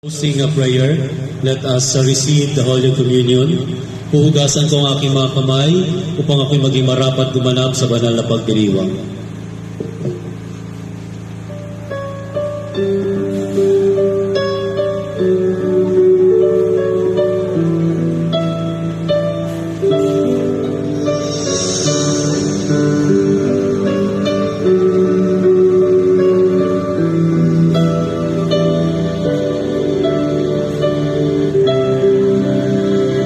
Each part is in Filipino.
Closing a prayer, let us receive the Holy Communion. Huhugasan ko ang aking mga kamay upang ako'y maging marapat gumanap sa banal na pagdiriwang.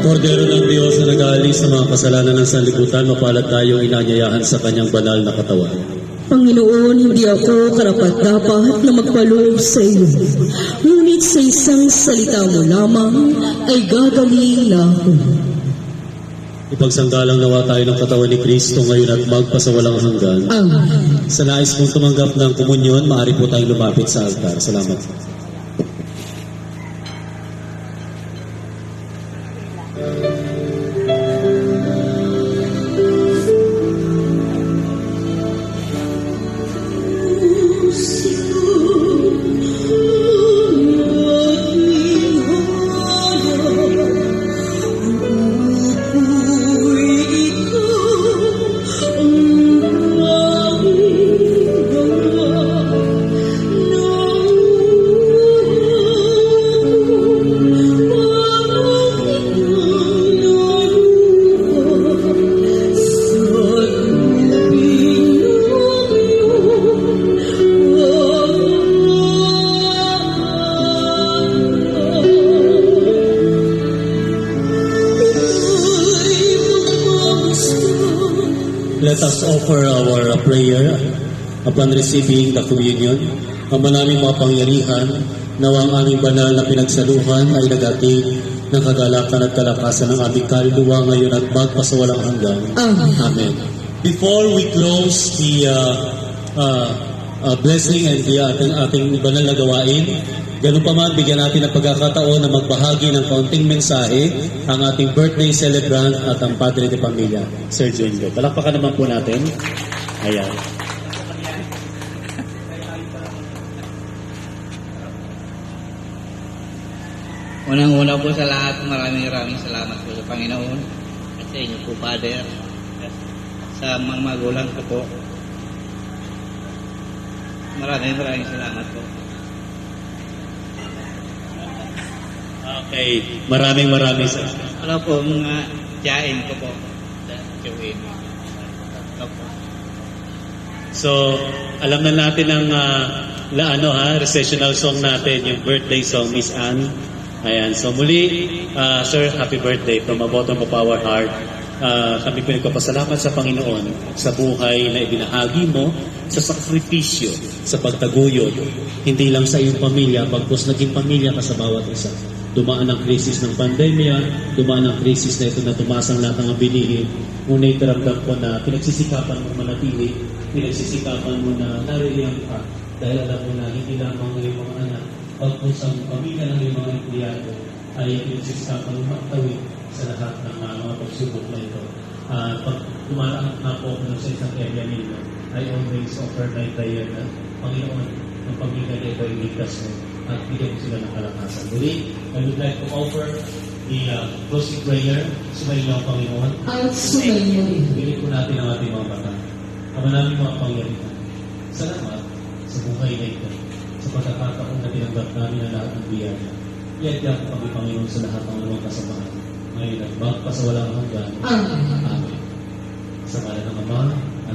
Kordero ng Diyos na nag-aalis sa mga kasalanan ng sanlibutan, mapalad tayong inanyayahan sa kanyang banal na katawan. Panginoon, hindi ako karapat-dapat na magpaloob sa iyo. Ngunit sa isang salita mo lamang ay gagaling na ako. Ipagsanggalang nawa tayo ng katawan ni Kristo ngayon at magpasawalang hanggan. Amen. Sa nais mong tumanggap ng komunyon, maaari po tayong lumapit sa altar. Salamat. Let us offer our prayer upon receiving the communion. Ang manaming mga pangyarihan, nawa ang aming banal na pinagsaluhan ay nagating ng kagalakan at kalakasan ng aming kaluluwa ngayon at magpasawalang hanggan. Amen. Before we close the blessing and the ating banal na gawain, ganun pa man, bigyan natin ng pagkakataon na magbahagi ng kaunting mensahe ang ating birthday celebrant at ang Padre de Pamilya, Sir Junjo. Palakpakan naman po natin. Ayan. Unang-una po sa lahat, maraming salamat po sa Panginoon at sa inyo po, Father, sa mga magulang ko po. Maraming salamat po. Okay, maraming salamat. Ano po, mga tiyain ko po. So, alam na natin ang recessional song natin, yung birthday song, Miss Anne. Ayan, so muli, Sir, happy birthday from a bottom of our heart. Kami pinagpapasalamat sa Panginoon sa buhay na ibinahagi mo, sa sakripisyo, sa pagtaguyod, hindi lang sa iyong pamilya, bagkus naging pamilya ka sa bawat isa. Dumaan ang krisis ng pandemya, dumaan ang krisis na ito na tumasang lahat ng bilihin. Ngunit ramdam ko na pinagsisikapan mo manatili, pinagsisikapan mo na naririyan ka dahil alam mo na hindi lamang ng iyong mga anak, pagkos ang pamilya ng iyong mga empleyado ay pinagsisikapan mo magtawid sa lahat ng mga pagsubok na ito. Pag dumaan na po ako sa isang area ninyo, I always offer my prayer na Panginoon, ang pamilya na ito ay ligtas mo at bigyan mo sila ng kalakasan. Muli, I would like to offer the closing prayer. Sumayin niyo ang Panginoon. At sumayin mo. Pilit po natin ang ating mga mata. Ang naming mga pangyarihan. Salamat sa buhay na ito. Sa pagkakataon na tinanggap namin ang lahat ng biyaya. Iadya ko kami, Panginoon, sa lahat ng lumang kasamahan. Ngayon at magpasawalang hanggan. Amen. Sa ngalan ng Ama,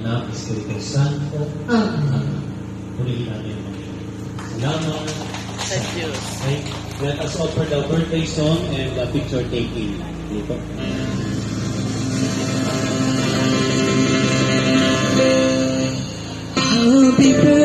Anak, Espiritu Santo. Amen. Purihin natin ang Panginoon. Salamat sa Diyos. Okay. Let us offer the birthday song and the picture taking. Dito. Happy birthday.